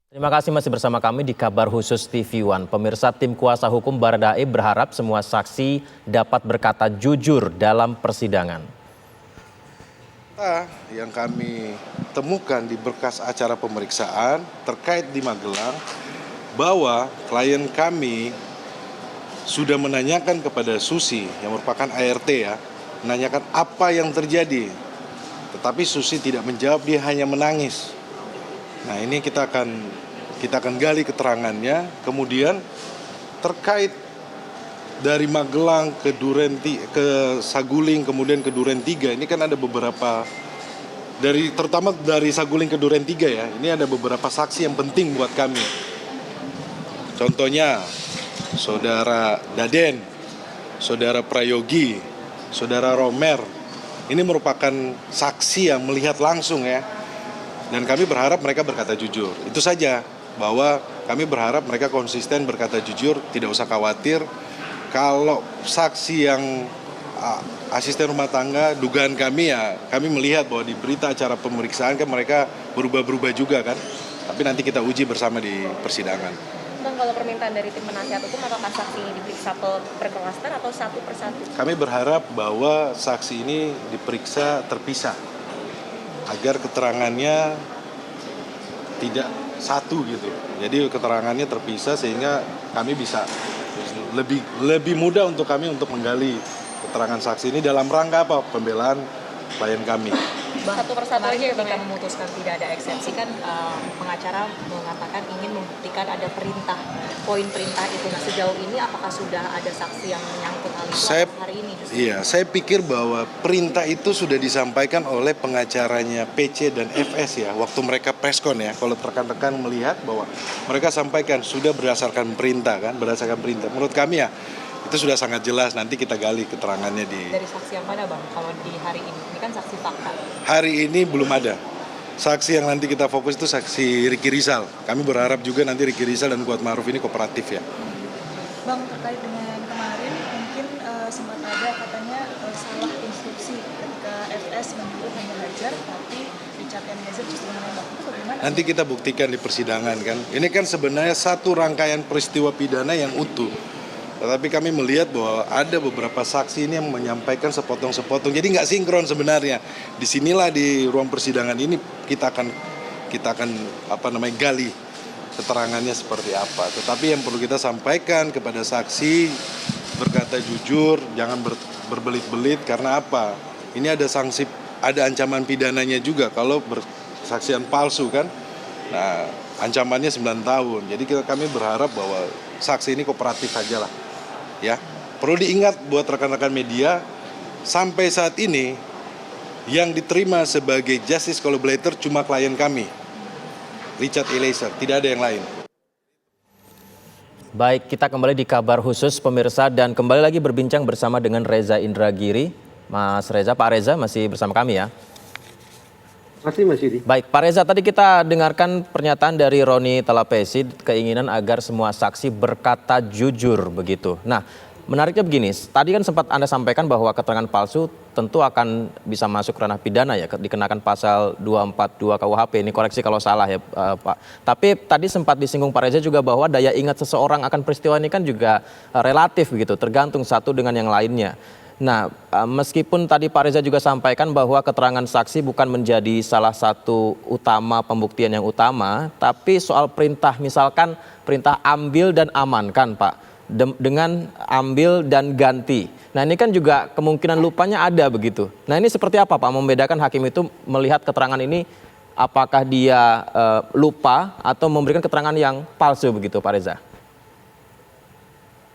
Terima kasih masih bersama kami di Kabar Khusus TV One. Pemirsa, tim kuasa hukum Baradae berharap semua saksi dapat berkata jujur dalam persidangan. Yang kami temukan di berkas acara pemeriksaan terkait di Magelang bahwa klien kami sudah menanyakan kepada Susi yang merupakan ART menanyakan apa yang terjadi. Tetapi Susi tidak menjawab, dia hanya menangis. Nah, ini kita akan gali keterangannya. Kemudian terkait dari Magelang ke ke Saguling, kemudian ke Duren 3, ini kan ada beberapa terutama dari Saguling ke Duren 3 ya. Ini ada beberapa saksi yang penting buat kami. Contohnya Saudara Daden, Saudara Prayogi, Saudara Romer. Ini merupakan saksi yang melihat langsung ya. Dan kami berharap mereka berkata jujur. Itu saja, bahwa kami berharap mereka konsisten berkata jujur, tidak usah khawatir. Kalau saksi yang asisten rumah tangga, dugaan kami kami melihat bahwa di berita acara pemeriksaan kan mereka berubah-berubah juga kan. Tapi nanti kita uji bersama di persidangan. Bang, kalau permintaan dari tim penasihat hukum, apakah saksi ini diperiksa per klaster atau satu persatu? Kami berharap bahwa saksi ini diperiksa terpisah, agar keterangannya tidak satu gitu. Jadi keterangannya terpisah sehingga kami bisa lebih mudah untuk kami untuk menggali keterangan saksi ini dalam rangka apa? Pembelaan klien kami. Satu persatu aja ya, ketika memutuskan tidak ada eksepsi kan pengacara mengatakan ingin membuktikan ada perintah, poin perintah itu. Nah, sejauh ini apakah sudah ada saksi yang menyangkut hal itu hari ini? Iya, saya pikir bahwa perintah itu sudah disampaikan oleh pengacaranya PC dan FS ya, waktu mereka preskon ya. Kalau rekan-rekan melihat bahwa mereka sampaikan sudah berdasarkan perintah kan, berdasarkan perintah. Menurut kami itu sudah sangat jelas, nanti kita gali keterangannya Dari saksi yang mana Bang, kalau di hari ini? Ini kan saksi fakta. Hari ini belum ada. Saksi yang nanti kita fokus itu saksi Ricky Rizal. Kami berharap juga nanti Ricky Rizal dan Kuat Ma'ruf ini kooperatif ya. Bang, terkait dengan kemarin mungkin sempat ada katanya salah instruksi ketika FS menyuruh hanya Hajar, tapi Richard Eliezer justru menembak. Itu bagaimana? Nanti kita buktikan di persidangan kan. Ini kan sebenarnya satu rangkaian peristiwa pidana yang utuh. Tetapi kami melihat bahwa ada beberapa saksi ini yang menyampaikan sepotong-sepotong. Jadi nggak sinkron sebenarnya. Disinilah di ruang persidangan ini kita akan gali keterangannya seperti apa. Tetapi yang perlu kita sampaikan kepada saksi, berkata jujur, jangan berbelit-belit. Karena apa? Ini ada sanksi, ada ancaman pidananya juga kalau bersaksian palsu kan. Nah, ancamannya 9 tahun. Jadi kami berharap bahwa saksi ini kooperatif saja lah. Ya, perlu diingat buat rekan-rekan media, sampai saat ini yang diterima sebagai justice collaborator cuma klien kami, Richard Eliezer, tidak ada yang lain. Baik, kita kembali di Kabar Khusus pemirsa dan kembali lagi berbincang bersama dengan Reza Indragiri. Mas Reza, Pak Reza masih bersama kami ya? Masih Mas Yudi. Baik, Pak Reza, tadi kita dengarkan pernyataan dari Roni Talapesi, keinginan agar semua saksi berkata jujur begitu. Nah, menariknya begini, tadi kan sempat Anda sampaikan bahwa keterangan palsu tentu akan bisa masuk ranah pidana ya, dikenakan pasal 242 KUHP, ini koreksi kalau salah ya Pak. Tapi tadi sempat disinggung Pak Reza juga bahwa daya ingat seseorang akan peristiwa ini kan juga relatif begitu, tergantung satu dengan yang lainnya. Nah, meskipun tadi Pak Reza juga sampaikan bahwa keterangan saksi bukan menjadi salah satu utama pembuktian yang utama, tapi soal perintah, misalkan perintah ambil dan amankan Pak, dengan ambil dan ganti. Nah, ini kan juga kemungkinan lupanya ada begitu. Nah, ini seperti apa Pak membedakan hakim itu melihat keterangan ini, apakah dia lupa atau memberikan keterangan yang palsu begitu Pak Reza?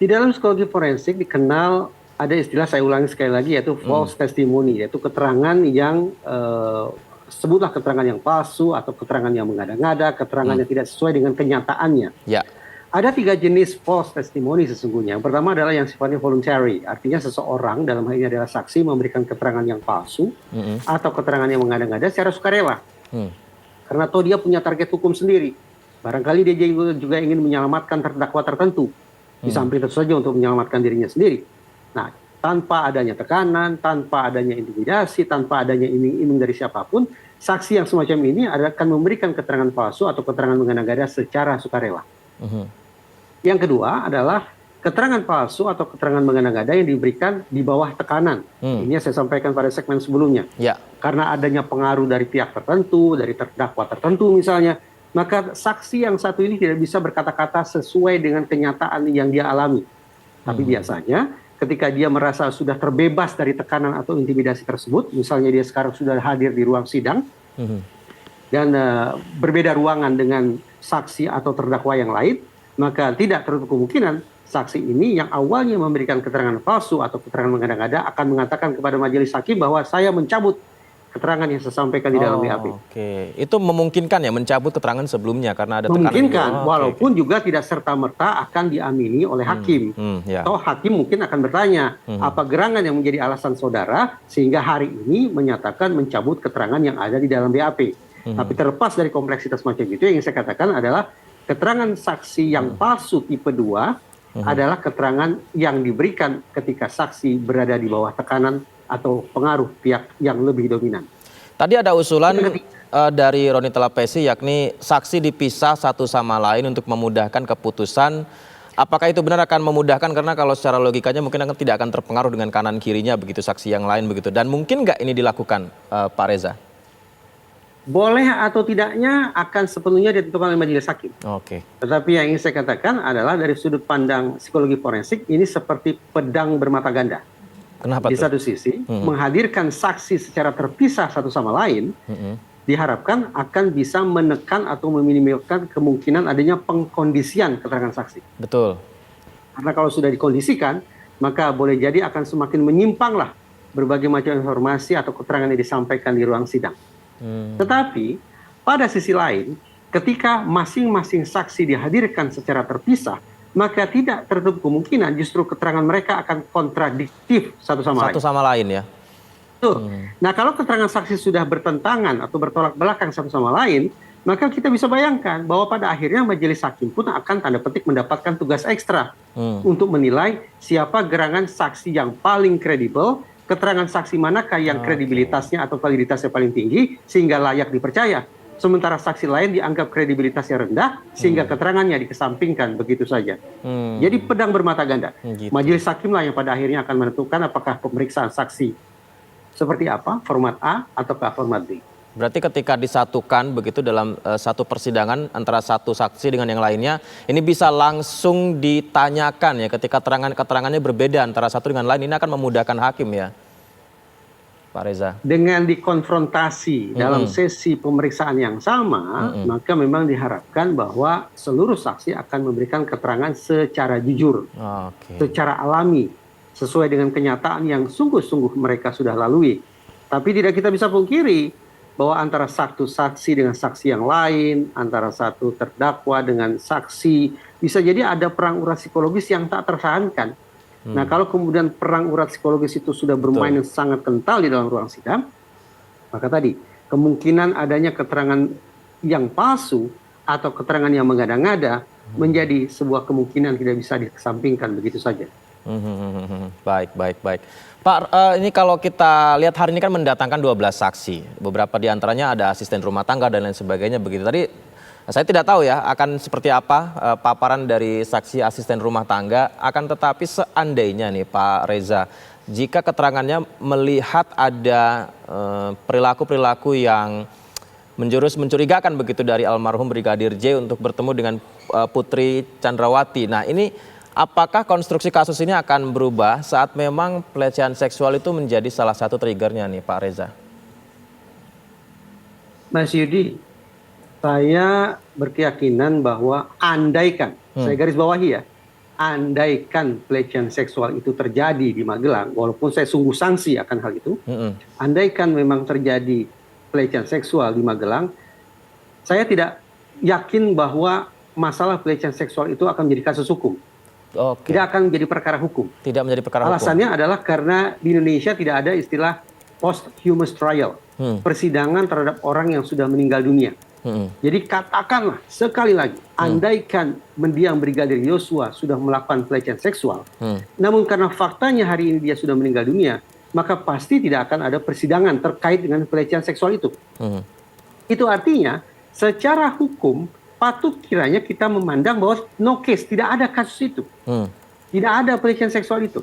Di dalam psikologi forensik dikenal ada istilah, saya ulangi sekali lagi, yaitu false testimony, yaitu keterangan yang sebutlah keterangan yang palsu atau keterangan yang mengada-ngada, keterangan yang tidak sesuai dengan kenyataannya. Ya. Ada 3 jenis false testimony sesungguhnya. Yang pertama adalah yang sifatnya voluntary, artinya seseorang, dalam hal ini adalah saksi, memberikan keterangan yang palsu atau keterangan yang mengada-ngada secara sukarela. Karena toh dia punya target hukum sendiri. Barangkali dia juga ingin menyelamatkan terdakwa tertentu. Di samping tentu saja untuk menyelamatkan dirinya sendiri. Nah, tanpa adanya tekanan, tanpa adanya intimidasi, tanpa adanya iming-iming dari siapapun, saksi yang semacam ini akan memberikan keterangan palsu atau keterangan mengada-ngada secara sukarela. Yang kedua adalah keterangan palsu atau keterangan mengada-ngada yang diberikan di bawah tekanan. Ini yang saya sampaikan pada segmen sebelumnya. Ya. Karena adanya pengaruh dari pihak tertentu, dari terdakwa tertentu misalnya, maka saksi yang satu ini tidak bisa berkata-kata sesuai dengan kenyataan yang dia alami. Tapi biasanya ketika dia merasa sudah terbebas dari tekanan atau intimidasi tersebut, misalnya dia sekarang sudah hadir di ruang sidang, dan berbeda ruangan dengan saksi atau terdakwa yang lain, maka tidak tertutup kemungkinan saksi ini yang awalnya memberikan keterangan palsu atau keterangan mengada-ngada akan mengatakan kepada majelis hakim bahwa saya mencabut keterangan yang saya sampaikan di dalam BAP. Oke, itu memungkinkan ya mencabut keterangan sebelumnya karena ada tekanan. Memungkinkan, walaupun juga tidak serta-merta akan diamini oleh hakim. Atau hakim mungkin akan bertanya, apa gerangan yang menjadi alasan saudara sehingga hari ini menyatakan mencabut keterangan yang ada di dalam BAP. Tapi terlepas dari kompleksitas macam itu, yang saya katakan adalah keterangan saksi yang palsu tipe 2 adalah keterangan yang diberikan ketika saksi berada di bawah tekanan atau pengaruh pihak yang lebih dominan. Tadi ada usulan dari Roni Talapesi yakni saksi dipisah satu sama lain untuk memudahkan keputusan. Apakah itu benar akan memudahkan karena kalau secara logikanya mungkin tidak akan terpengaruh dengan kanan kirinya begitu saksi yang lain begitu. Dan mungkin nggak ini dilakukan Pak Reza? Boleh atau tidaknya akan sepenuhnya ditentukan oleh majelis hakim. Oke. Tetapi yang ingin saya katakan adalah dari sudut pandang psikologi forensik ini seperti pedang bermata ganda. Kenapa di tuh? satu sisi menghadirkan saksi secara terpisah satu sama lain diharapkan akan bisa menekan atau meminimalkan kemungkinan adanya pengkondisian keterangan saksi. Betul. Karena kalau sudah dikondisikan maka boleh jadi akan semakin menyimpanglah berbagai macam informasi atau keterangan yang disampaikan di ruang sidang. Tetapi pada sisi lain ketika masing-masing saksi dihadirkan secara terpisah, maka tidak tertutup kemungkinan justru keterangan mereka akan kontradiktif satu sama lain. Ya. Tuh. Nah, kalau keterangan saksi sudah bertentangan atau bertolak belakang satu sama lain, maka kita bisa bayangkan bahwa pada akhirnya majelis hakim pun akan tanda petik mendapatkan tugas ekstra untuk menilai siapa gerangan saksi yang paling kredibel, keterangan saksi manakah yang kredibilitasnya atau validitasnya paling tinggi sehingga layak dipercaya. Sementara saksi lain dianggap kredibilitasnya rendah sehingga keterangannya dikesampingkan begitu saja. Jadi pedang bermata ganda. Majelis hakim lah yang pada akhirnya akan menentukan apakah pemeriksaan saksi seperti apa, format A ataukah format B. Berarti ketika disatukan begitu dalam satu persidangan antara satu saksi dengan yang lainnya, ini bisa langsung ditanyakan ya ketika keterangannya berbeda antara satu dengan lain, ini akan memudahkan hakim ya, Pak Reza. Dengan dikonfrontasi dalam sesi pemeriksaan yang sama, maka memang diharapkan bahwa seluruh saksi akan memberikan keterangan secara jujur, secara alami, sesuai dengan kenyataan yang sungguh-sungguh mereka sudah lalui. Tapi tidak kita bisa pungkiri bahwa antara satu saksi dengan saksi yang lain, antara satu terdakwa dengan saksi, bisa jadi ada perang urat psikologis yang tak tersahankan. Nah, kalau kemudian perang urat psikologis itu sudah bermain sangat kental di dalam ruang sidang, maka tadi kemungkinan adanya keterangan yang palsu atau keterangan yang mengada-ngada menjadi sebuah kemungkinan tidak bisa dikesampingkan begitu saja. Baik. Pak, ini kalau kita lihat hari ini kan mendatangkan 12 saksi. Beberapa di antaranya ada asisten rumah tangga dan lain sebagainya begitu. Tadi saya tidak tahu ya akan seperti apa paparan dari saksi asisten rumah tangga. Akan tetapi seandainya nih Pak Reza, jika keterangannya melihat ada perilaku-perilaku yang menjurus mencurigakan begitu dari almarhum Brigadir J untuk bertemu dengan Putri Chandrawati. Nah ini apakah konstruksi kasus ini akan berubah saat memang pelecehan seksual itu menjadi salah satu triggernya nih Pak Reza? Mas Yudi, saya berkeyakinan bahwa andaikan, saya garis bawahi ya, andaikan pelecehan seksual itu terjadi di Magelang, walaupun saya sungguh sanksi akan hal itu, andaikan memang terjadi pelecehan seksual di Magelang, saya tidak yakin bahwa masalah pelecehan seksual itu akan menjadi kasus hukum. Tidak akan menjadi perkara hukum. Tidak menjadi perkara hukum. Alasannya adalah karena di Indonesia tidak ada istilah posthumous trial, persidangan terhadap orang yang sudah meninggal dunia. Jadi katakanlah sekali lagi, andaikan mendiang Brigadir Yosua sudah melakukan pelecehan seksual, namun karena faktanya hari ini dia sudah meninggal dunia, maka pasti tidak akan ada persidangan terkait dengan pelecehan seksual itu. Itu artinya secara hukum patut kiranya kita memandang bahwa no case, tidak ada kasus itu. Tidak ada pelecehan seksual itu.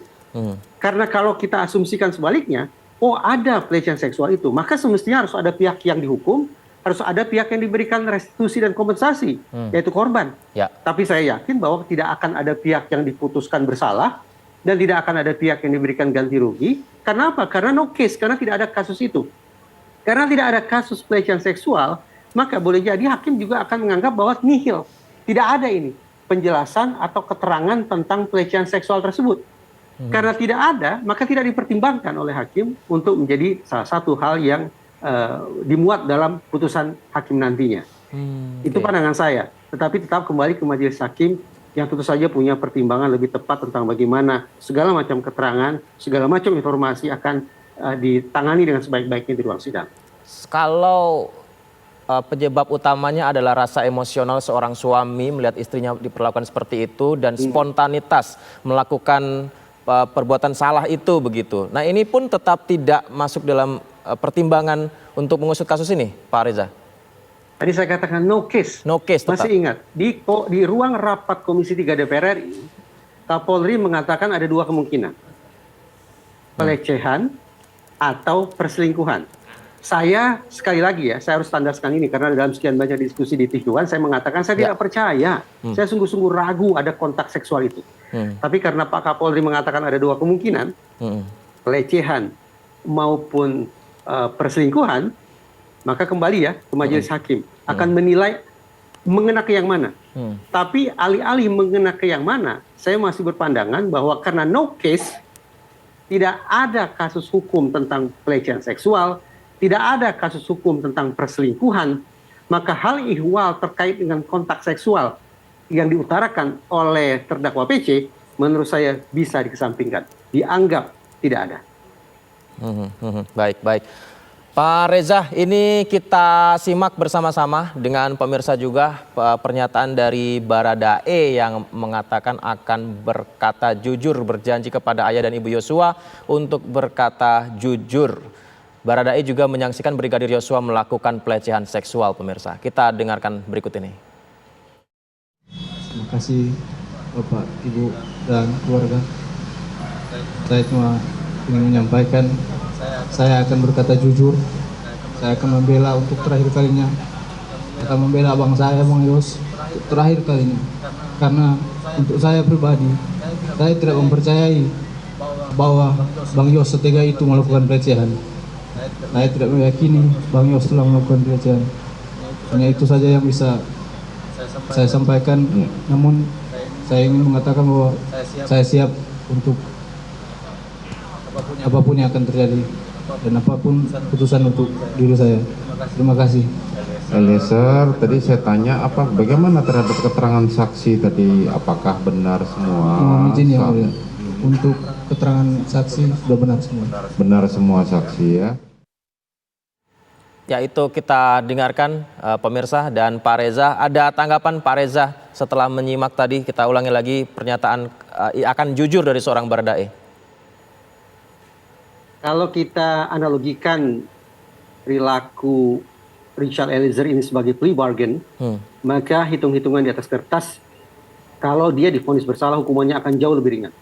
Karena kalau kita asumsikan sebaliknya, oh ada pelecehan seksual itu, maka semestinya harus ada pihak yang dihukum, harus ada pihak yang diberikan restitusi dan kompensasi, yaitu korban. Ya. Tapi saya yakin bahwa tidak akan ada pihak yang diputuskan bersalah, dan tidak akan ada pihak yang diberikan ganti rugi. Karena apa? Karena no case, karena tidak ada kasus itu. Karena tidak ada kasus pelecehan seksual, maka boleh jadi hakim juga akan menganggap bahwa nihil. Tidak ada ini penjelasan atau keterangan tentang pelecehan seksual tersebut. Karena tidak ada, maka tidak dipertimbangkan oleh hakim untuk menjadi salah satu hal yang dimuat dalam putusan hakim nantinya. Itu pandangan saya. Tetapi tetap kembali ke majelis hakim yang tentu saja punya pertimbangan lebih tepat tentang bagaimana segala macam keterangan, segala macam informasi akan ditangani dengan sebaik-baiknya di ruang sidang. Kalau penyebab utamanya adalah rasa emosional seorang suami melihat istrinya diperlakukan seperti itu dan spontanitas melakukan perbuatan salah itu begitu. Nah ini pun tetap tidak masuk dalam pertimbangan untuk mengusut kasus ini, Pak Reza. Tadi saya katakan no case. No case tetap. Masih ingat, di ruang rapat Komisi 3 DPR RI, Kapolri mengatakan ada dua kemungkinan. Pelecehan atau perselingkuhan. Saya, sekali lagi ya, saya harus tandaskan ini, karena dalam sekian banyak diskusi di TV1, saya mengatakan saya tidak percaya. Saya sungguh-sungguh ragu ada kontak seksual itu. Tapi karena Pak Kapolri mengatakan ada dua kemungkinan, pelecehan maupun perselingkuhan, maka kembali ya ke majelis hakim akan menilai mengena ke yang mana. Tapi alih-alih mengena ke yang mana, saya masih berpandangan bahwa karena no case, tidak ada kasus hukum tentang pelecehan seksual, tidak ada kasus hukum tentang perselingkuhan, maka hal ihwal terkait dengan kontak seksual yang diutarakan oleh terdakwa PC, menurut saya bisa dikesampingkan, dianggap tidak ada. Baik. Pak Reza, ini kita simak bersama-sama dengan pemirsa juga pernyataan dari Baradae yang mengatakan akan berkata jujur, berjanji kepada ayah dan ibu Yosua untuk berkata jujur. Baradae juga menyaksikan Brigadir Yosua melakukan pelecehan seksual, pemirsa. Kita dengarkan berikut ini. Terima kasih Bapak, Ibu, dan keluarga. Saya cuma ingin menyampaikan, saya akan berkata jujur, saya akan membela untuk terakhir kalinya, akan membela abang saya, Bang Yos, untuk terakhir kalinya. Karena untuk saya pribadi, saya tidak mempercayai bahwa Bang Yos setega itu melakukan pelecehan. Saya tidak meyakini Bang Yos telah melakukan pelecehan. Hanya itu saja yang bisa saya sampaikan, namun saya ingin mengatakan bahwa saya siap untuk apapun yang akan terjadi dan apapun keputusan untuk diri saya. Terima kasih. Eliezer, tadi saya tanya bagaimana terhadap keterangan saksi tadi, apakah benar semua? Mohon izin ya mulia, untuk keterangan saksi sudah benar semua. Benar semua saksi ya. Ya itu kita dengarkan pemirsa dan Pak Reza. Ada tanggapan Pak Reza setelah menyimak tadi, kita ulangi lagi pernyataan akan jujur dari seorang Baradae. Kalau kita analogikan perilaku Richard Eliezer ini sebagai plea bargain, maka hitung-hitungan di atas kertas, kalau dia divonis bersalah hukumannya akan jauh lebih ringan.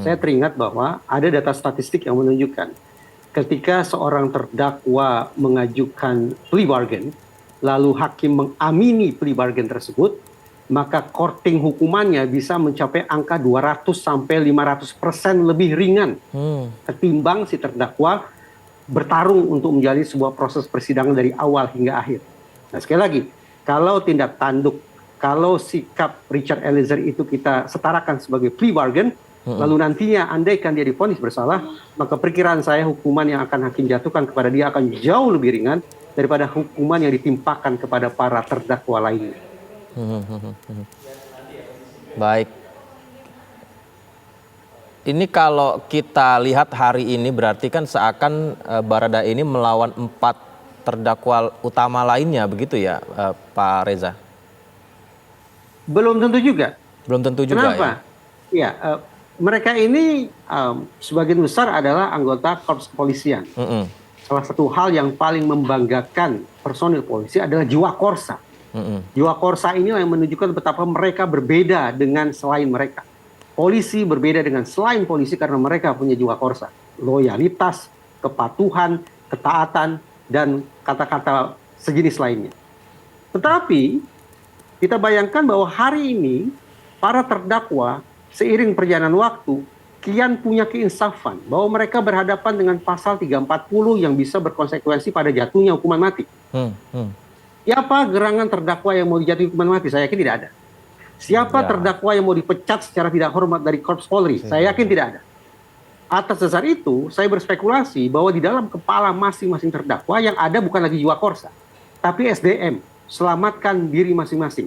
Saya teringat bahwa ada data statistik yang menunjukkan ketika seorang terdakwa mengajukan plea bargain, lalu hakim mengamini plea bargain tersebut, maka korting hukumannya bisa mencapai angka 200 sampai 500% lebih ringan ketimbang si terdakwa bertarung untuk menjalani sebuah proses persidangan dari awal hingga akhir. Nah, sekali lagi, kalau tindak tanduk, kalau sikap Richard Eliezer itu kita setarakan sebagai plea bargain, lalu nantinya andaikan dia divonis bersalah, maka perkiraan saya hukuman yang akan hakim jatuhkan kepada dia akan jauh lebih ringan daripada hukuman yang ditimpakan kepada para terdakwa lainnya. Baik. Ini kalau kita lihat hari ini berarti kan seakan Baradae ini melawan 4 terdakwa utama lainnya, begitu ya Pak Reza? Belum tentu juga. Belum tentu juga. Kenapa? Ya, mereka ini sebagian besar adalah anggota korps kepolisian. Salah satu hal yang paling membanggakan personil polisi adalah jiwa korsa. Jiwa korsa ini yang menunjukkan betapa mereka berbeda dengan selain mereka. Polisi berbeda dengan selain polisi karena mereka punya jiwa korsa. Loyalitas, kepatuhan, ketaatan, dan kata-kata sejenis lainnya. Tetapi kita bayangkan bahwa hari ini para terdakwa seiring perjalanan waktu kian punya keinsafan bahwa mereka berhadapan dengan pasal 340 yang bisa berkonsekuensi pada jatuhnya hukuman mati. Siapa gerangan terdakwa yang mau dijatuhi hukuman mati? Saya yakin tidak ada. Siapa terdakwa yang mau dipecat secara tidak hormat dari Korps Polri? Saya yakin tidak ada. Atas dasar itu, saya berspekulasi bahwa di dalam kepala masing-masing terdakwa yang ada bukan lagi jiwa korsa, tapi SDM, selamatkan diri masing-masing.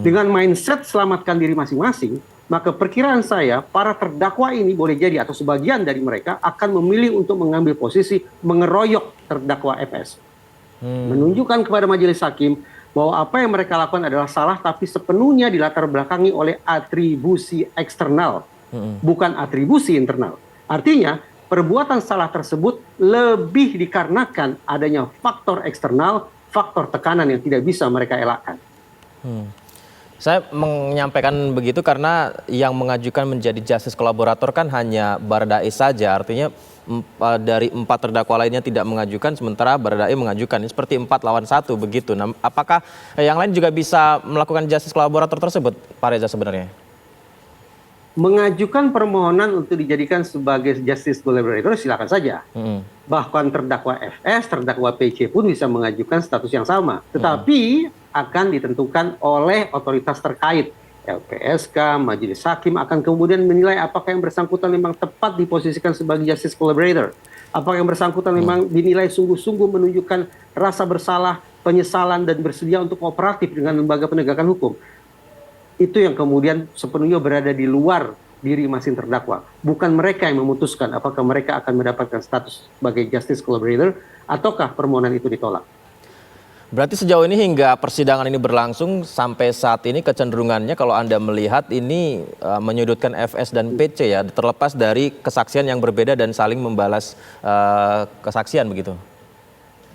Dengan mindset selamatkan diri masing-masing, maka perkiraan saya para terdakwa ini boleh jadi atau sebagian dari mereka akan memilih untuk mengambil posisi mengeroyok terdakwa FS. Menunjukkan kepada majelis hakim bahwa apa yang mereka lakukan adalah salah tapi sepenuhnya dilatar belakangi oleh atribusi eksternal, bukan atribusi internal. Artinya perbuatan salah tersebut lebih dikarenakan adanya faktor eksternal, faktor tekanan yang tidak bisa mereka elakkan. Saya menyampaikan begitu karena yang mengajukan menjadi justice kolaborator kan hanya Baradae saja, artinya dari 4 terdakwa lainnya tidak mengajukan, sementara Baradae mengajukan. Ini seperti 4 lawan 1 begitu. Nah, apakah yang lain juga bisa melakukan justice kolaborator tersebut, Pak Reza sebenarnya? Mengajukan permohonan untuk dijadikan sebagai justice collaborator silakan saja. Bahkan terdakwa FS, terdakwa PC pun bisa mengajukan status yang sama. Tetapi akan ditentukan oleh otoritas terkait. LPSK, majelis hakim akan kemudian menilai apakah yang bersangkutan memang tepat diposisikan sebagai justice collaborator. Apakah yang bersangkutan memang dinilai sungguh-sungguh menunjukkan rasa bersalah, penyesalan, dan bersedia untuk kooperatif dengan lembaga penegakan hukum. Itu yang kemudian sepenuhnya berada di luar diri masing terdakwa. Bukan mereka yang memutuskan apakah mereka akan mendapatkan status sebagai justice collaborator ataukah permohonan itu ditolak. Berarti sejauh ini hingga persidangan ini berlangsung sampai saat ini kecenderungannya kalau Anda melihat ini menyudutkan FS dan PC ya, terlepas dari kesaksian yang berbeda dan saling membalas kesaksian begitu.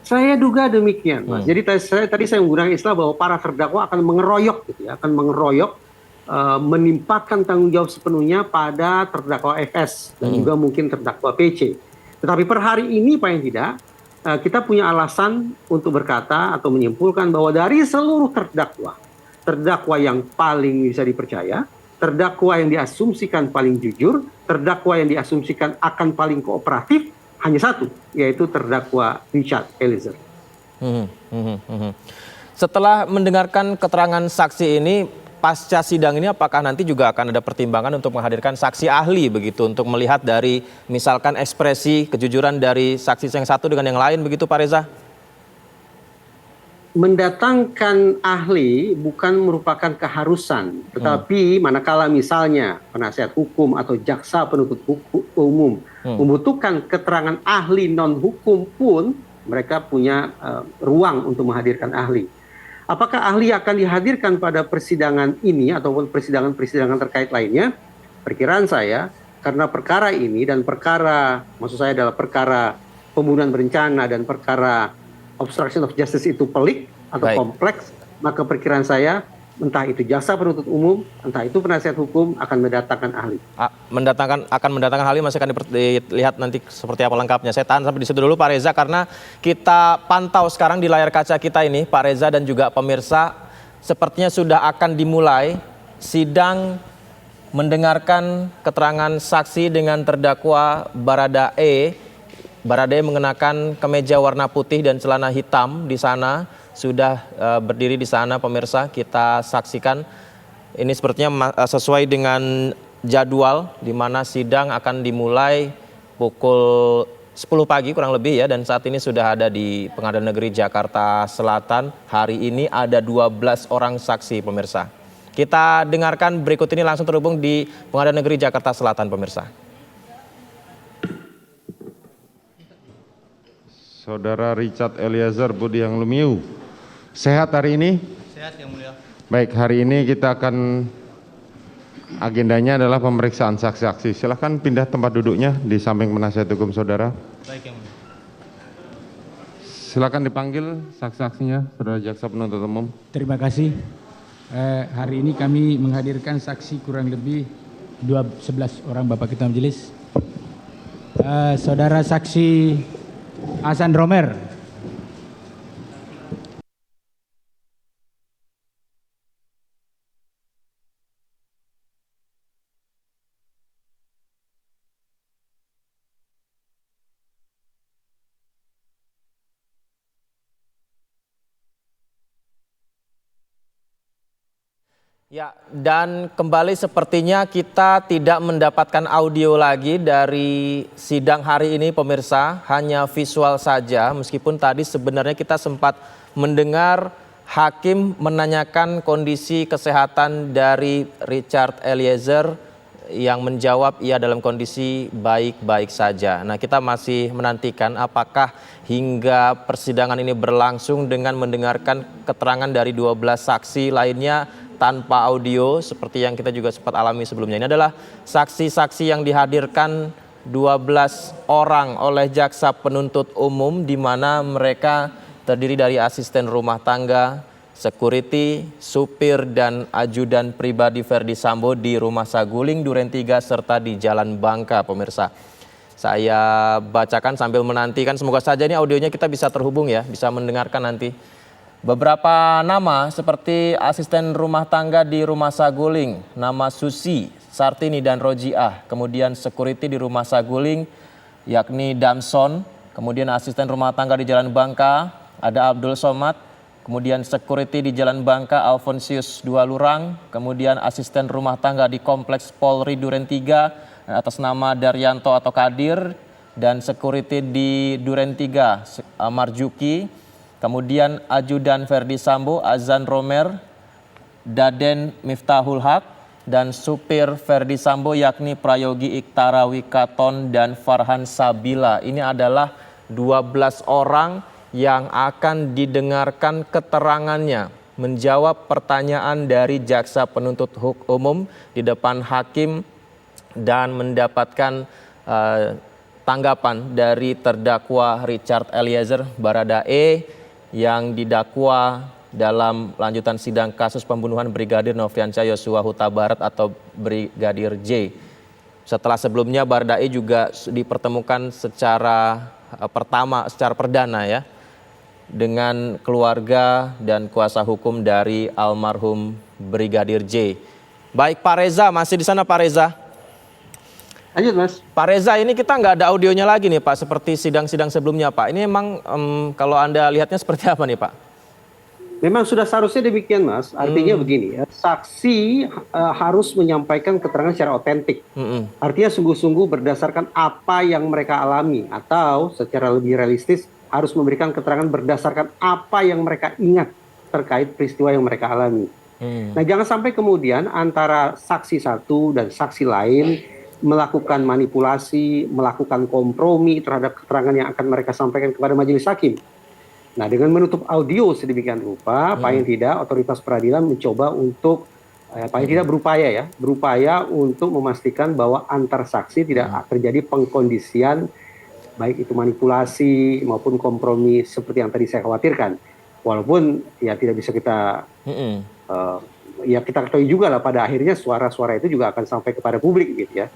Saya duga demikian, Mas. Jadi tadi saya menggunakan istilah bahwa para terdakwa akan mengeroyok, gitu ya, akan mengeroyok, menimpakan tanggung jawab sepenuhnya pada terdakwa FS dan juga mungkin terdakwa PC. Tetapi per hari ini paling tidak kita punya alasan untuk berkata atau menyimpulkan bahwa dari seluruh terdakwa yang paling bisa dipercaya, terdakwa yang diasumsikan paling jujur, terdakwa yang diasumsikan akan paling kooperatif, hanya satu, yaitu terdakwa Richard Eliezer. Setelah mendengarkan keterangan saksi ini, pasca sidang ini apakah nanti juga akan ada pertimbangan untuk menghadirkan saksi ahli begitu untuk melihat dari misalkan ekspresi kejujuran dari saksi yang satu dengan yang lain begitu, Pak Reza? Mendatangkan ahli bukan merupakan keharusan, tetapi manakala misalnya penasihat hukum atau jaksa penuntut umum membutuhkan keterangan ahli non-hukum pun mereka punya ruang untuk menghadirkan ahli. Apakah ahli akan dihadirkan pada persidangan ini ataupun persidangan-persidangan terkait lainnya? Perkiraan saya, karena perkara ini dan perkara, maksud saya adalah perkara pembunuhan berencana dan perkara obstruction of justice itu pelik atau kompleks, maka perkiraan saya entah itu jaksa penuntut umum, entah itu penasihat hukum akan mendatangkan ahli. Akan mendatangkan ahli, masih akan dilihat nanti seperti apa lengkapnya. Saya tahan sampai di situ dulu Pak Reza, karena kita pantau sekarang di layar kaca kita ini, Pak Reza dan juga pemirsa, sepertinya sudah akan dimulai sidang mendengarkan keterangan saksi dengan terdakwa Baradae. Baradae mengenakan kemeja warna putih dan celana hitam di sana. Sudah berdiri di sana pemirsa, kita saksikan ini sepertinya sesuai dengan jadwal di mana sidang akan dimulai pukul 10 pagi kurang lebih ya, dan saat ini sudah ada di Pengadilan Negeri Jakarta Selatan. Hari ini ada 12 orang saksi pemirsa. Kita dengarkan berikut ini langsung terhubung di Pengadilan Negeri Jakarta Selatan pemirsa. Saudara Richard Eliezer Budiang Lumiu, sehat hari ini? Sehat yang mulia. Baik, hari ini kita akan agendanya adalah pemeriksaan saksi-saksi. Silahkan pindah tempat duduknya di samping penasihat hukum saudara. Baik, Yang Mulia. Silakan dipanggil saksi-saksinya, saudara jaksa penuntut umum. Terima kasih. Hari ini kami menghadirkan saksi kurang lebih 11 orang Bapak Ketua Majelis. Saudara saksi Hasan Romer. Ya, dan kembali sepertinya kita tidak mendapatkan audio lagi dari sidang hari ini pemirsa, hanya visual saja meskipun tadi sebenarnya kita sempat mendengar hakim menanyakan kondisi kesehatan dari Richard Eliezer yang menjawab ia dalam kondisi baik-baik saja. Nah, kita masih menantikan apakah hingga persidangan ini berlangsung dengan mendengarkan keterangan dari 12 saksi lainnya tanpa audio seperti yang kita juga sempat alami sebelumnya. Ini adalah saksi-saksi yang dihadirkan 12 orang oleh jaksa penuntut umum di mana mereka terdiri dari asisten rumah tangga, security, supir dan ajudan pribadi Ferdi Sambo di Rumah Saguling Duren 3 serta di Jalan Bangka pemirsa. Saya bacakan sambil menantikan, semoga saja ini audionya kita bisa terhubung ya, bisa mendengarkan nanti. Beberapa nama seperti asisten rumah tangga di Rumah Saguling, nama Susi, Sartini dan Rojiah. Kemudian security di Rumah Saguling yakni Damson. Kemudian asisten rumah tangga di Jalan Bangka ada Abdul Somad. Kemudian security di Jalan Bangka Alfonsius Dualurang. Kemudian asisten rumah tangga di Kompleks Polri Duren 3 atas nama Daryanto atau Kadir. Dan security di Duren 3 Marjuki. Kemudian ajudan Ferdi Sambo, Azan Romer, Daden Miftahul Haq, dan supir Ferdi Sambo yakni Prayogi Iktara Wikaton dan Farhan Sabila. Ini adalah 12 orang yang akan didengarkan keterangannya, menjawab pertanyaan dari jaksa penuntut umum di depan hakim dan mendapatkan tanggapan dari terdakwa Richard Eliezer Baradae yang didakwa dalam lanjutan sidang kasus pembunuhan Brigadir Nofriansah Yosua Huta Barat atau Brigadir J. Setelah sebelumnya Baradae juga dipertemukan secara perdana ya dengan keluarga dan kuasa hukum dari almarhum Brigadir J. Baik Pak Reza, masih di sana Pak Reza? Lanjut Mas. Pak Reza, ini kita nggak ada audionya lagi nih Pak, seperti sidang-sidang sebelumnya Pak. Ini memang kalau Anda lihatnya seperti apa nih Pak? Memang sudah seharusnya demikian Mas. Artinya begini ya, saksi harus menyampaikan keterangan secara otentik. Artinya sungguh-sungguh berdasarkan apa yang mereka alami atau secara lebih realistis harus memberikan keterangan berdasarkan apa yang mereka ingat terkait peristiwa yang mereka alami. Nah, jangan sampai kemudian antara saksi satu dan saksi lain melakukan manipulasi, melakukan kompromi terhadap keterangan yang akan mereka sampaikan kepada majelis hakim. Nah, dengan menutup audio sedemikian rupa, paling tidak otoritas peradilan mencoba untuk paling tidak berupaya untuk memastikan bahwa antar saksi tidak terjadi pengkondisian baik itu manipulasi maupun kompromi seperti yang tadi saya khawatirkan. Walaupun ya tidak bisa kita ya kita ketahui juga lah pada akhirnya suara-suara itu juga akan sampai kepada publik gitu ya.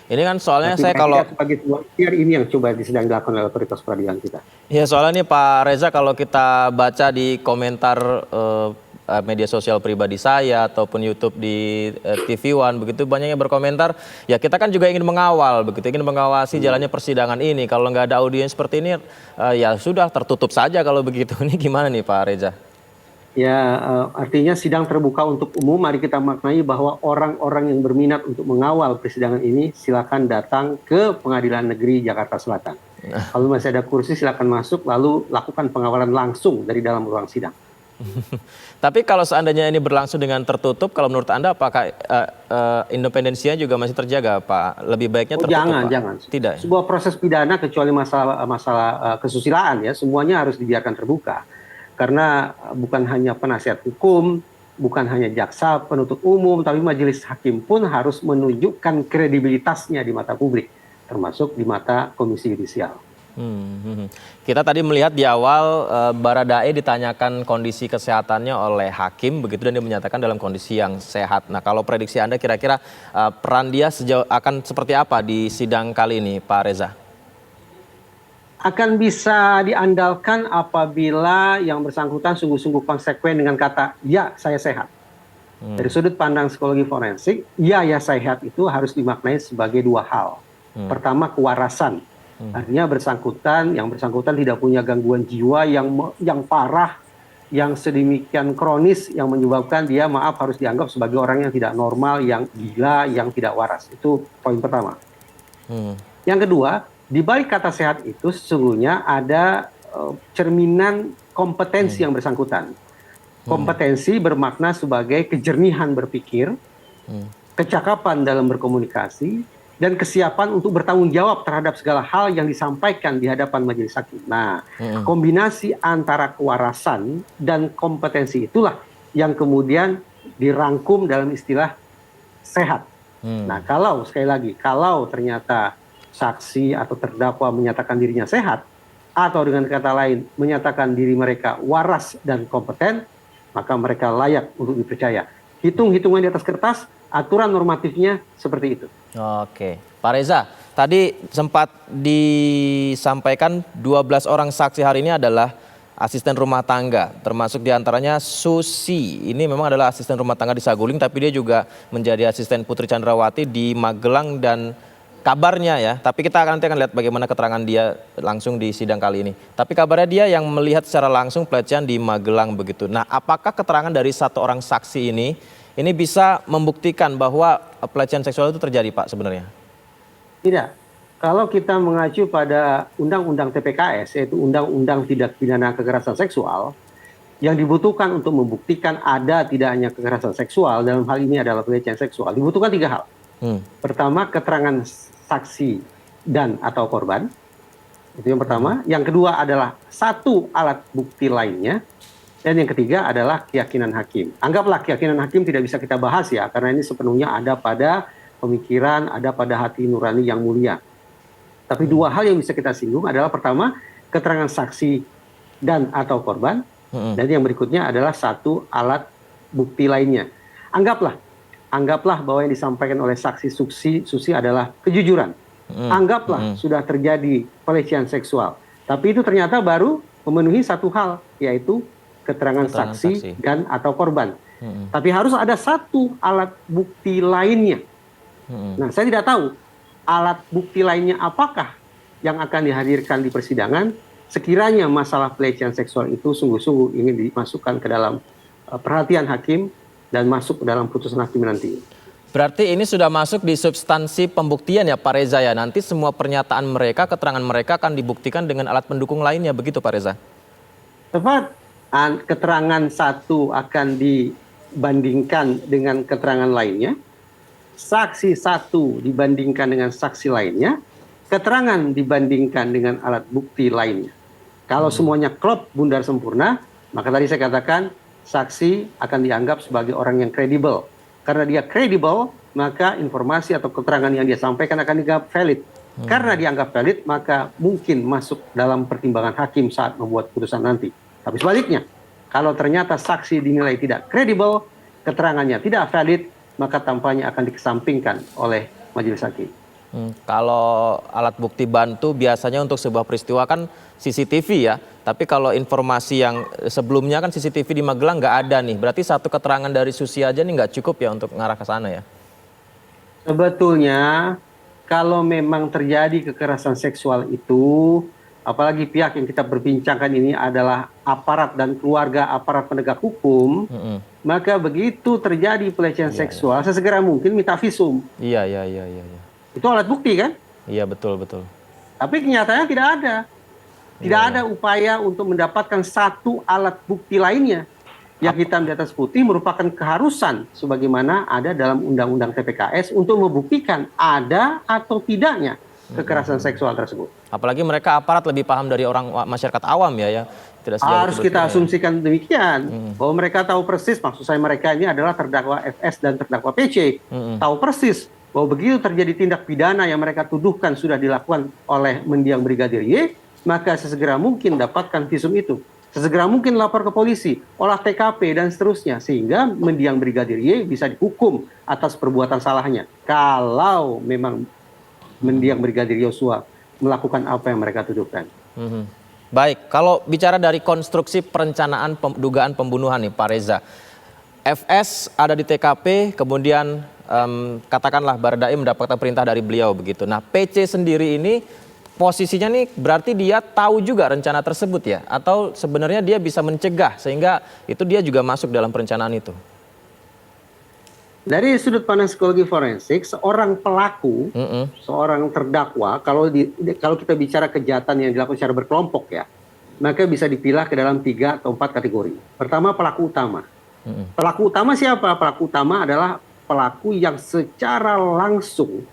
Ini kan soalnya tapi saya kalau sebagai sebuah ikhtiar ini yang coba sedang dilakukan oleh otoritas peradilan kita. Ya soalnya nih Pak Reza, kalau kita baca di komentar media sosial pribadi saya ataupun YouTube di TV One begitu banyak yang berkomentar, ya kita kan juga ingin mengawal begitu, ingin mengawasi jalannya persidangan ini. Kalau nggak ada audiens seperti ini ya sudah tertutup saja kalau begitu. Ini gimana nih Pak Reza? Ya, artinya sidang terbuka untuk umum. Mari kita maknai bahwa orang-orang yang berminat untuk mengawal persidangan ini silakan datang ke Pengadilan Negeri Jakarta Selatan. Kalau masih ada kursi silakan masuk lalu lakukan pengawalan langsung dari dalam ruang sidang. Tapi kalau seandainya ini berlangsung dengan tertutup, kalau menurut Anda apakah independensinya juga masih terjaga Pak? Lebih baiknya tertutup Pak? Jangan. Tidak. Sebuah proses pidana kecuali masalah kesusilaan ya, semuanya harus dibiarkan terbuka. Karena bukan hanya penasihat hukum, bukan hanya jaksa penuntut umum, tapi majelis hakim pun harus menunjukkan kredibilitasnya di mata publik, termasuk di mata Komisi Yudisial. Kita tadi melihat di awal Baradae ditanyakan kondisi kesehatannya oleh hakim begitu dan dia menyatakan dalam kondisi yang sehat. Nah, kalau prediksi Anda kira-kira peran dia akan seperti apa di sidang kali ini, Pak Reza? Akan bisa diandalkan apabila yang bersangkutan sungguh-sungguh konsekuen dengan kata ya saya sehat. Dari sudut pandang psikologi forensik, ya sehat itu harus dimaknai sebagai dua hal. Pertama, kewarasan. Artinya yang bersangkutan tidak punya gangguan jiwa yang parah, yang sedemikian kronis, yang menyebabkan dia harus dianggap sebagai orang yang tidak normal, yang gila, yang tidak waras. Itu poin pertama. Yang kedua, di balik kata sehat itu sesungguhnya ada cerminan kompetensi yang bersangkutan. Kompetensi bermakna sebagai kejernihan berpikir, kecakapan dalam berkomunikasi, dan kesiapan untuk bertanggung jawab terhadap segala hal yang disampaikan di hadapan majelis hakim. Nah, kombinasi antara kewarasan dan kompetensi itulah yang kemudian dirangkum dalam istilah sehat. Nah, sekali lagi, kalau ternyata saksi atau terdakwa menyatakan dirinya sehat, atau dengan kata lain menyatakan diri mereka waras dan kompeten, maka mereka layak untuk dipercaya. Hitung-hitungan di atas kertas, aturan normatifnya seperti itu. Oke, Pak Reza, tadi sempat disampaikan 12 orang saksi hari ini adalah asisten rumah tangga, termasuk diantaranya Susi. Ini memang adalah asisten rumah tangga di Saguling, tapi dia juga menjadi asisten Putri Chandrawati di Magelang dan kabarnya ya, tapi kita nanti akan lihat bagaimana keterangan dia langsung di sidang kali ini. Tapi kabarnya dia yang melihat secara langsung pelecehan di Magelang begitu. Nah, apakah keterangan dari satu orang saksi ini bisa membuktikan bahwa pelecehan seksual itu terjadi, Pak, sebenarnya? Tidak. Kalau kita mengacu pada Undang-Undang TPKS, yaitu Undang-Undang Tindak Pidana Kekerasan Seksual, yang dibutuhkan untuk membuktikan ada tidaknya kekerasan seksual, dalam hal ini adalah pelecehan seksual, dibutuhkan 3 hal. Pertama, keterangan saksi dan atau korban. Itu yang pertama. Yang kedua adalah satu alat bukti lainnya. Dan yang ketiga adalah keyakinan hakim. Anggaplah keyakinan hakim tidak bisa kita bahas ya, karena ini sepenuhnya ada pada pemikiran, ada pada hati nurani yang mulia. Tapi 2 hal yang bisa kita singgung adalah pertama, keterangan saksi dan atau korban. Dan yang berikutnya adalah satu alat bukti lainnya. Anggaplah bahwa yang disampaikan oleh saksi Susi adalah kejujuran. Anggaplah sudah terjadi pelecehan seksual. Tapi itu ternyata baru memenuhi satu hal, yaitu keterangan saksi dan atau korban. Tapi harus ada satu alat bukti lainnya. Nah, saya tidak tahu alat bukti lainnya apakah yang akan dihadirkan di persidangan sekiranya masalah pelecehan seksual itu sungguh-sungguh ingin dimasukkan ke dalam perhatian hakim dan masuk ke dalam putusan hakim nanti. Berarti ini sudah masuk di substansi pembuktian ya, Pak Reza ya? Nanti semua pernyataan mereka, keterangan mereka akan dibuktikan dengan alat pendukung lainnya, begitu Pak Reza? Tepat. Keterangan satu akan dibandingkan dengan keterangan lainnya, saksi satu dibandingkan dengan saksi lainnya, keterangan dibandingkan dengan alat bukti lainnya. Kalau semuanya klop bundar sempurna, maka tadi saya katakan saksi akan dianggap sebagai orang yang kredibel. Karena dia kredibel, maka informasi atau keterangan yang dia sampaikan akan dianggap valid. Karena dianggap valid, maka mungkin masuk dalam pertimbangan hakim saat membuat putusan nanti. Tapi sebaliknya, kalau ternyata saksi dinilai tidak kredibel, keterangannya tidak valid, maka tampaknya akan dikesampingkan oleh majelis hakim. Kalau alat bukti bantu biasanya untuk sebuah peristiwa kan CCTV ya, tapi kalau informasi yang sebelumnya kan CCTV di Magelang nggak ada nih, berarti satu keterangan dari Susi aja nih nggak cukup ya untuk ngarah ke sana ya? Sebetulnya kalau memang terjadi kekerasan seksual itu, apalagi pihak yang kita berbincangkan ini adalah aparat dan keluarga aparat penegak hukum, maka begitu terjadi pelecehan seksual, sesegera mungkin minta visum. Iya. Itu alat bukti kan? Iya, betul. Tapi kenyataannya tidak ada. Tidak ada upaya untuk mendapatkan satu alat bukti lainnya. Yang hitam di atas putih merupakan keharusan sebagaimana ada dalam Undang-Undang TPKS untuk membuktikan ada atau tidaknya kekerasan seksual tersebut. Apalagi mereka aparat lebih paham dari orang masyarakat awam ya Tidak sejauh Harus itu kita berpikirnya, ya? asumsikan demikian, bahwa mereka tahu persis, maksud saya mereka ini adalah terdakwa FS dan terdakwa PC, tahu persis bahwa begitu terjadi tindak pidana yang mereka tuduhkan sudah dilakukan oleh mendiang Brigadir Y, maka sesegera mungkin dapatkan visum itu. Sesegera mungkin lapor ke polisi, olah TKP, dan seterusnya. Sehingga mendiang Brigadir Y bisa dihukum atas perbuatan salahnya. Kalau memang mendiang Brigadir Yosua melakukan apa yang mereka tuduhkan. Baik, kalau bicara dari konstruksi perencanaan dugaan pembunuhan nih Pak Reza. FS ada di TKP, kemudian katakanlah Baradae mendapatkan perintah dari beliau begitu. Nah PC sendiri ini posisinya nih berarti dia tahu juga rencana tersebut ya? Atau sebenarnya dia bisa mencegah sehingga itu dia juga masuk dalam perencanaan itu? Dari sudut pandang psikologi forensik, seorang pelaku, seorang terdakwa, kalau kita bicara kejahatan yang dilakukan secara berkelompok ya, maka bisa dipilah ke dalam 3 atau 4 kategori. Pertama, pelaku utama. Pelaku utama siapa? Pelaku utama adalah pelaku yang secara langsung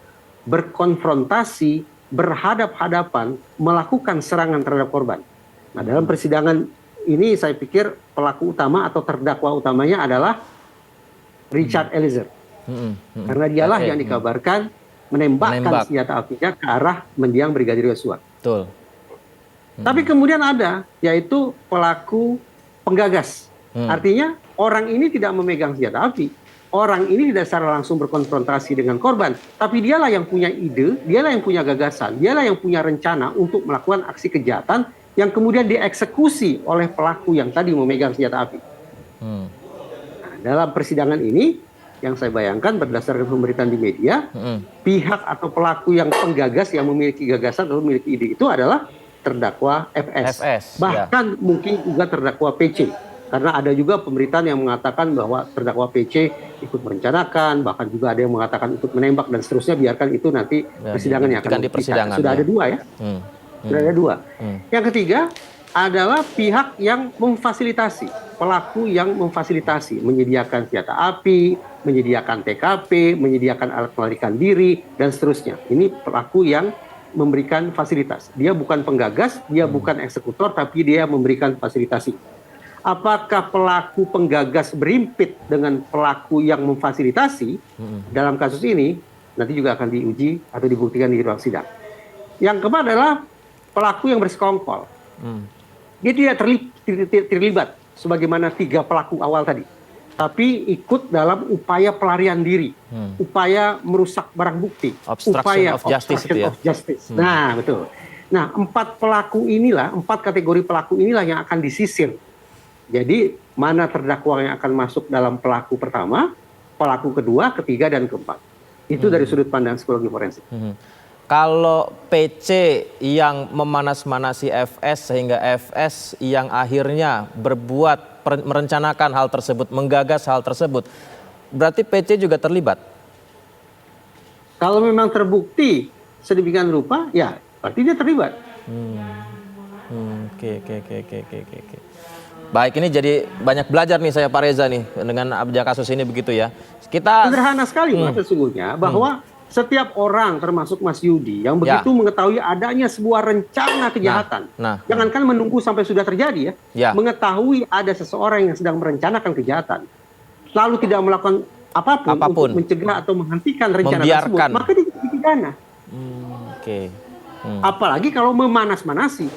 berkonfrontasi, berhadap-hadapan, melakukan serangan terhadap korban. Nah, dalam persidangan ini saya pikir pelaku utama atau terdakwa utamanya adalah Richard Eliezer. Karena dialah yang dikabarkan menembakkan senjata apinya ke arah mendiang Brigadir Yosua. Betul. Tapi kemudian ada, yaitu pelaku penggagas. Artinya orang ini tidak memegang senjata api. Orang ini tidak secara langsung berkonfrontasi dengan korban. Tapi dialah yang punya ide, dialah yang punya gagasan, dialah yang punya rencana untuk melakukan aksi kejahatan yang kemudian dieksekusi oleh pelaku yang tadi memegang senjata api. Dalam persidangan ini, yang saya bayangkan berdasarkan pemberitaan di media, pihak atau pelaku yang penggagas, yang memiliki gagasan atau memiliki ide itu adalah terdakwa FS. Bahkan mungkin juga terdakwa PC. Karena ada juga pemberitaan yang mengatakan bahwa terdakwa PC ikut merencanakan, bahkan juga ada yang mengatakan ikut menembak dan seterusnya, biarkan itu nanti persidangan yang akan membuktikan. Sudah ada 2 ya. Sudah ada 2. Yang ketiga adalah pihak yang memfasilitasi, pelaku yang memfasilitasi, menyediakan senjata api, menyediakan TKP, menyediakan alat melarikan diri, dan seterusnya. Ini pelaku yang memberikan fasilitas. Dia bukan penggagas, dia bukan eksekutor, tapi dia memberikan fasilitasi. Apakah pelaku penggagas berimpit dengan pelaku yang memfasilitasi? Dalam kasus ini, nanti juga akan diuji atau dibuktikan di ruang sidang. Yang keempat adalah pelaku yang bersekongkol. Dia tidak terlibat sebagaimana 3 pelaku awal tadi, tapi ikut dalam upaya pelarian diri, upaya merusak barang bukti, upaya obstruction of justice. Nah, betul. Nah, 4 pelaku inilah, 4 kategori pelaku inilah yang akan disisir. Jadi, mana terdakwa yang akan masuk dalam pelaku pertama, pelaku kedua, ketiga, dan keempat. Itu dari sudut pandang psikologi forensik. Kalau PC yang memanas-manasi FS sehingga FS yang akhirnya merencanakan hal tersebut, menggagas hal tersebut, berarti PC juga terlibat? Kalau memang terbukti sedemikian rupa, ya berarti dia terlibat. Oke. Baik, ini jadi banyak belajar nih saya Pak Reza nih dengan kasus ini begitu ya. Kita sederhana sekali Mas sesungguhnya bahwa setiap orang termasuk Mas Yudi yang begitu mengetahui adanya sebuah rencana kejahatan, jangankan menunggu sampai sudah terjadi mengetahui ada seseorang yang sedang merencanakan kejahatan, lalu tidak melakukan apapun untuk mencegah atau menghentikan rencana tersebut, maka dipidana. Apalagi kalau memanas-manasi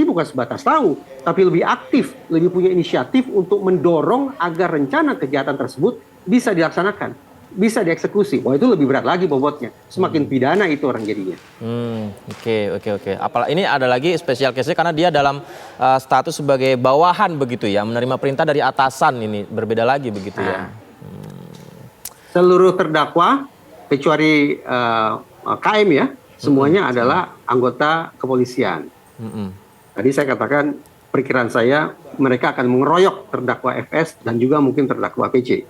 bukan sebatas tahu, tapi lebih aktif, lebih punya inisiatif untuk mendorong agar rencana kejahatan tersebut bisa dilaksanakan, bisa dieksekusi. Wah, itu lebih berat lagi bobotnya. Semakin pidana itu orang jadinya. Oke. Apalagi ini ada lagi spesial case-nya karena dia dalam status sebagai bawahan begitu ya, menerima perintah dari atasan, ini berbeda lagi begitu ya. Seluruh terdakwa kecuali KM ya, semuanya adalah anggota kepolisian. Tadi saya katakan perkiraan saya mereka akan mengeroyok terdakwa FS dan juga mungkin terdakwa PC.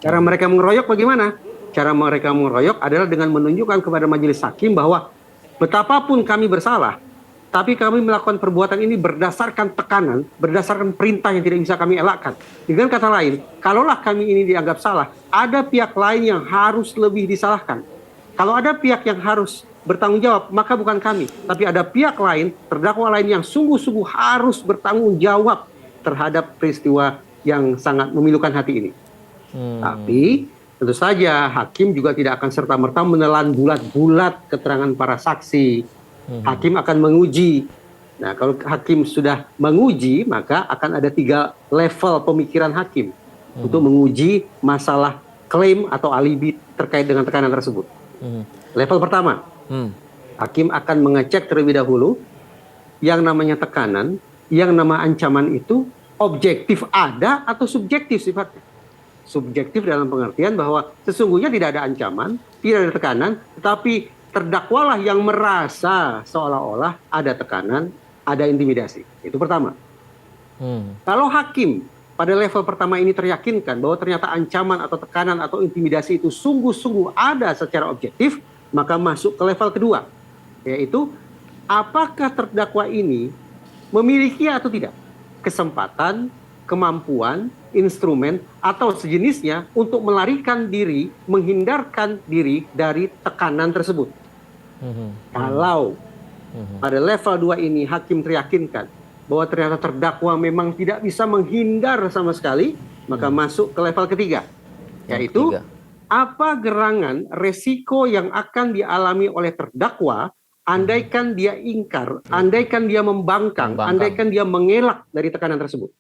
Cara mereka mengeroyok bagaimana? Cara mereka mengeroyok adalah dengan menunjukkan kepada majelis hakim bahwa betapapun kami bersalah, tapi kami melakukan perbuatan ini berdasarkan tekanan, berdasarkan perintah yang tidak bisa kami elakkan. Dengan kata lain, kalaulah kami ini dianggap salah, ada pihak lain yang harus lebih disalahkan. Kalau ada pihak yang harus bertanggung jawab, maka bukan kami, tapi ada pihak lain, terdakwa lain yang sungguh-sungguh harus bertanggung jawab terhadap peristiwa yang sangat memilukan hati ini. Tapi tentu saja hakim juga tidak akan serta-merta menelan bulat-bulat keterangan para saksi. Hakim akan menguji. Nah, kalau hakim sudah menguji, maka akan ada 3 level pemikiran hakim untuk menguji masalah klaim atau alibi terkait dengan tekanan tersebut. Level pertama, hakim akan mengecek terlebih dahulu yang namanya tekanan, yang nama ancaman itu objektif ada atau subjektif sifatnya. Subjektif dalam pengertian bahwa sesungguhnya tidak ada ancaman, tidak ada tekanan, tetapi terdakwalah yang merasa seolah-olah ada tekanan, ada intimidasi. Itu pertama. Kalau hakim pada level pertama ini teryakinkan bahwa ternyata ancaman atau tekanan atau intimidasi itu sungguh-sungguh ada secara objektif, maka masuk ke level kedua, yaitu apakah terdakwa ini memiliki atau tidak kesempatan, kemampuan, instrumen, atau sejenisnya untuk melarikan diri, menghindarkan diri dari tekanan tersebut. Kalau pada level 2 ini hakim teryakinkan bahwa ternyata terdakwa memang tidak bisa menghindar sama sekali, maka masuk ke level ketiga, yaitu apa gerangan resiko yang akan dialami oleh terdakwa andaikan dia ingkar, andaikan dia membangkang, andaikan dia mengelak dari tekanan tersebut.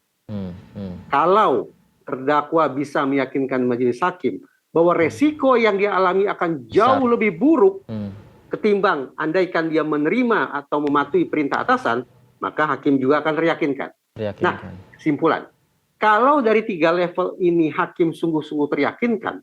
Kalau terdakwa bisa meyakinkan majelis hakim bahwa resiko yang dia alami akan jauh lebih buruk ketimbang andaikan dia menerima atau mematuhi perintah atasan, maka hakim juga akan teryakinkan. Nah, simpulan. Kalau dari 3 level ini hakim sungguh-sungguh teryakinkan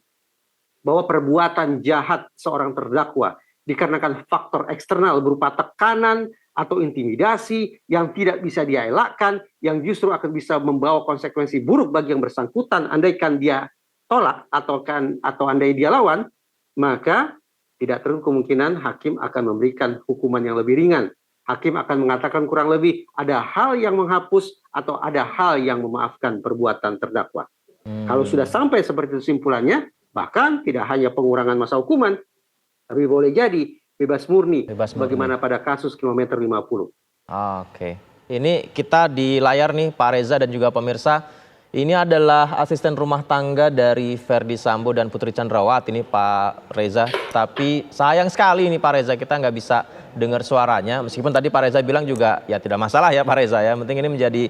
bahwa perbuatan jahat seorang terdakwa dikarenakan faktor eksternal berupa tekanan atau intimidasi yang tidak bisa dia elakkan, yang justru akan bisa membawa konsekuensi buruk bagi yang bersangkutan andaikan dia tolak atau andai dia lawan, maka tidak terlalu kemungkinan hakim akan memberikan hukuman yang lebih ringan. Hakim akan mengatakan kurang lebih ada hal yang menghapus atau ada hal yang memaafkan perbuatan terdakwa. Kalau sudah sampai seperti itu simpulannya, bahkan tidak hanya pengurangan masa hukuman, tapi boleh jadi bebas murni, bagaimana pada kasus kilometer 50. Oke, ini kita di layar nih Pak Reza dan juga pemirsa. Ini adalah asisten rumah tangga dari Verdi Sambo dan Putri Chandrawati ini Pak Reza. Tapi sayang sekali nih Pak Reza, kita nggak bisa dengar suaranya. Meskipun tadi Pak Reza bilang juga ya tidak masalah ya Pak Reza ya. Penting ini menjadi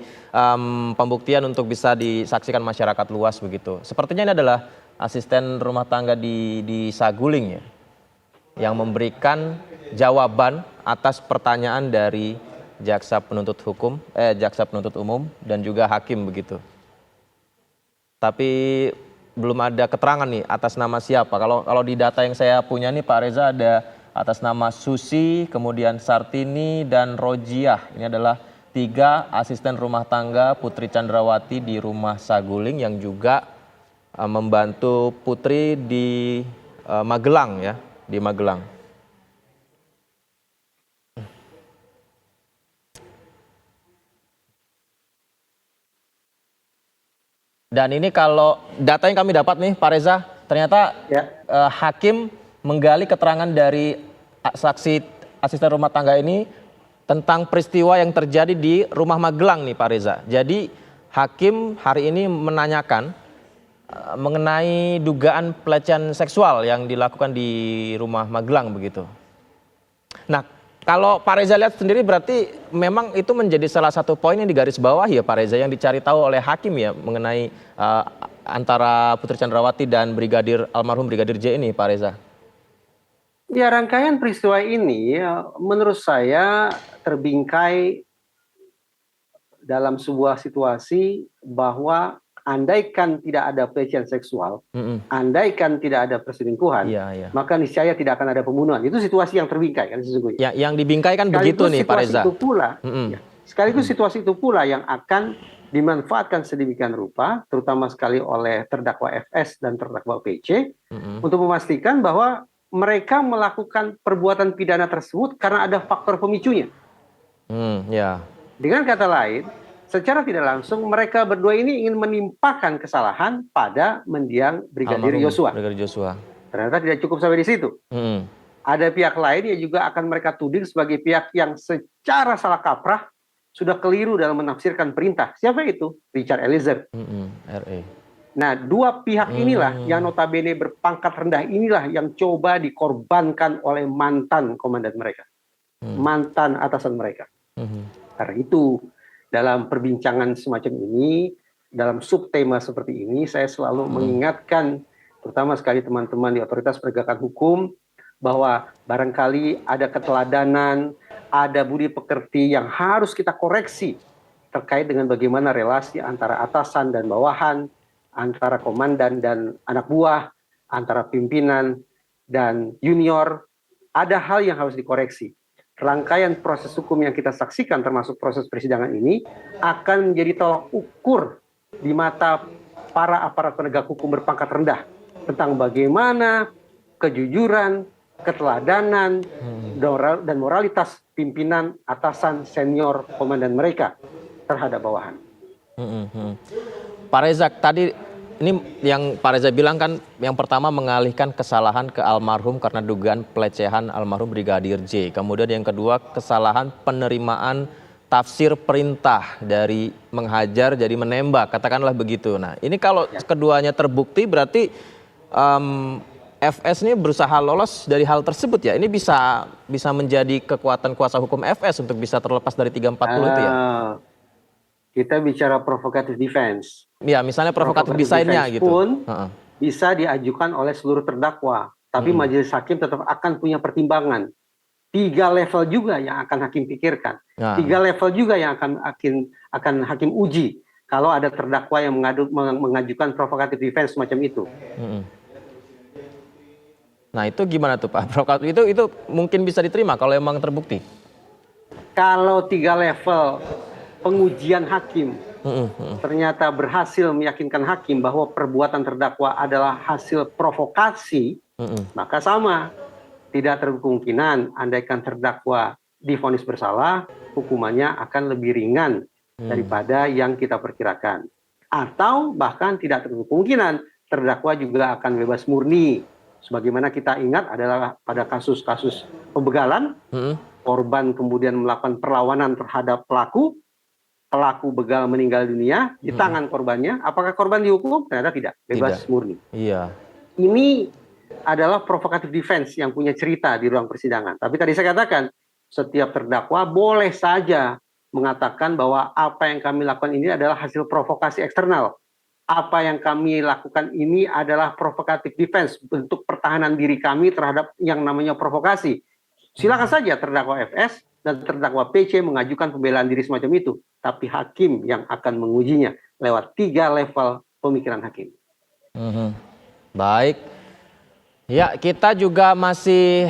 pembuktian untuk bisa disaksikan masyarakat luas begitu. Sepertinya ini adalah asisten rumah tangga di Saguling ya, yang memberikan jawaban atas pertanyaan dari jaksa penuntut umum dan juga hakim begitu. Tapi belum ada keterangan nih atas nama siapa. Kalau di data yang saya punya nih Pak Reza ada atas nama Susi, kemudian Sartini dan Rojiah. Ini adalah 3 asisten rumah tangga Putri Chandrawati di rumah Saguling yang juga membantu Putri di Magelang ya, di Magelang. Dan ini kalau data yang kami dapat nih Pak Reza, ternyata hakim menggali keterangan dari saksi asisten rumah tangga ini tentang peristiwa yang terjadi di rumah Magelang nih Pak Reza. Jadi hakim hari ini menanyakan mengenai dugaan pelecehan seksual yang dilakukan di rumah Magelang begitu. Nah, kalau Pak Reza lihat sendiri berarti memang itu menjadi salah satu poin yang digarisbawahi ya Pak Reza, yang dicari tahu oleh hakim ya mengenai antara Putri Chandrawati dan almarhum Brigadir J ini Pak Reza. Ya, rangkaian peristiwa ini menurut saya terbingkai dalam sebuah situasi bahwa andaikan tidak ada pelecehan seksual, andaikan tidak ada perselingkuhan, maka niscaya tidak akan ada pembunuhan. Itu situasi yang terbingkai kan sesungguhnya. Ya, yang dibingkai kan begitu nih Pak Reza. Sekaligus situasi itu pula yang akan dimanfaatkan sedemikian rupa, terutama sekali oleh terdakwa FS dan terdakwa PC, untuk memastikan bahwa mereka melakukan perbuatan pidana tersebut karena ada faktor pemicunya. Dengan kata lain, secara tidak langsung mereka berdua ini ingin menimpakan kesalahan pada mendiang Brigadir Yosua. Brigadir Joshua. Ternyata tidak cukup sampai di situ. ada pihak lain yang juga akan mereka tuding sebagai pihak yang secara salah kaprah sudah keliru dalam menafsirkan perintah. Siapa itu? Richard Eliezer. RE. Nah, dua pihak inilah yang notabene berpangkat rendah inilah yang coba dikorbankan oleh mantan komandan mereka, mantan atasan mereka. Karena itu, dalam perbincangan semacam ini, dalam subtema seperti ini, saya selalu mengingatkan, terutama sekali teman-teman di otoritas penegakan hukum, bahwa barangkali ada keteladanan, ada budi pekerti yang harus kita koreksi terkait dengan bagaimana relasi antara atasan dan bawahan, antara komandan dan anak buah, antara pimpinan dan junior. Ada hal yang harus dikoreksi. Rangkaian proses hukum yang kita saksikan termasuk proses persidangan ini akan menjadi tolak ukur di mata para aparat penegak hukum berpangkat rendah tentang bagaimana kejujuran, keteladanan, dan moralitas pimpinan, atasan, senior, komandan mereka terhadap bawahan. Pak Reza, tadi ini yang Pak Reza bilang kan yang pertama mengalihkan kesalahan ke almarhum karena dugaan pelecehan almarhum Brigadir J. Kemudian yang kedua kesalahan penerimaan tafsir perintah dari menghajar jadi menembak, katakanlah begitu. Nah ini kalau keduanya terbukti berarti FS ini berusaha lolos dari hal tersebut ya. Ini bisa menjadi kekuatan kuasa hukum FS untuk bisa terlepas dari 340 itu ya. Kita bicara provocative defense. Ya, misalnya provocative desainnya gitu. Pun bisa diajukan oleh seluruh terdakwa, tapi majelis hakim tetap akan punya pertimbangan. 3 level juga yang akan hakim pikirkan. 3 level juga yang akan hakim uji kalau ada terdakwa yang mengajukan provocative defense semacam itu. Nah, itu gimana tuh Pak? Provokatif itu mungkin bisa diterima kalau emang terbukti. Kalau 3 level pengujian hakim ternyata berhasil meyakinkan hakim bahwa perbuatan terdakwa adalah hasil provokasi, maka sama, tidak terkemungkinan andaikan terdakwa divonis bersalah, hukumannya akan lebih ringan daripada yang kita perkirakan. Atau bahkan tidak terkemungkinan terdakwa juga akan bebas murni. Sebagaimana kita ingat adalah pada kasus-kasus pembegalan, korban kemudian melakukan perlawanan terhadap pelaku begal meninggal dunia di tangan korbannya. Apakah korban dihukum? Ternyata tidak, bebas murni. Iya. Ini adalah provocative defense yang punya cerita di ruang persidangan. Tapi tadi saya katakan, setiap terdakwa boleh saja mengatakan bahwa apa yang kami lakukan ini adalah hasil provokasi eksternal. Apa yang kami lakukan ini adalah provocative defense, bentuk pertahanan diri kami terhadap yang namanya provokasi. Silakan saja terdakwa FS dan terdakwa PC mengajukan pembelaan diri semacam itu. Tapi hakim yang akan mengujinya lewat 3 level pemikiran hakim. Baik. Ya, kita juga masih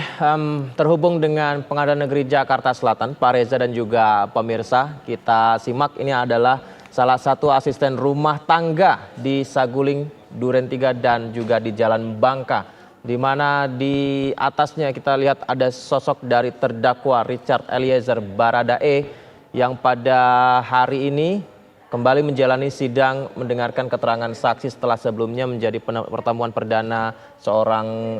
terhubung dengan Pengadilan Negeri Jakarta Selatan, Pak Reza dan juga pemirsa. Kita simak, ini adalah salah satu asisten rumah tangga di Saguling, Duren 3 dan juga di Jalan Bangka. Di mana di atasnya kita lihat ada sosok dari terdakwa Richard Eliezer Baradae yang pada hari ini kembali menjalani sidang mendengarkan keterangan saksi setelah sebelumnya menjadi pertemuan perdana seorang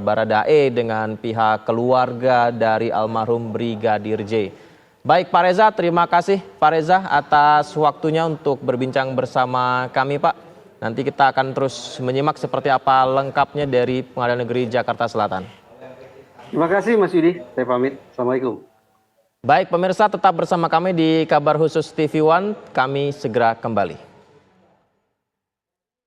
Baradae dengan pihak keluarga dari almarhum Brigadir J. Baik Pak Reza, terima kasih Pak Reza atas waktunya untuk berbincang bersama kami Pak. Nanti kita akan terus menyimak seperti apa lengkapnya dari Pengadilan Negeri Jakarta Selatan. Terima kasih Mas Yudi, saya pamit. Assalamualaikum. Baik pemirsa, tetap bersama kami di Kabar Khusus TV One, kami segera kembali.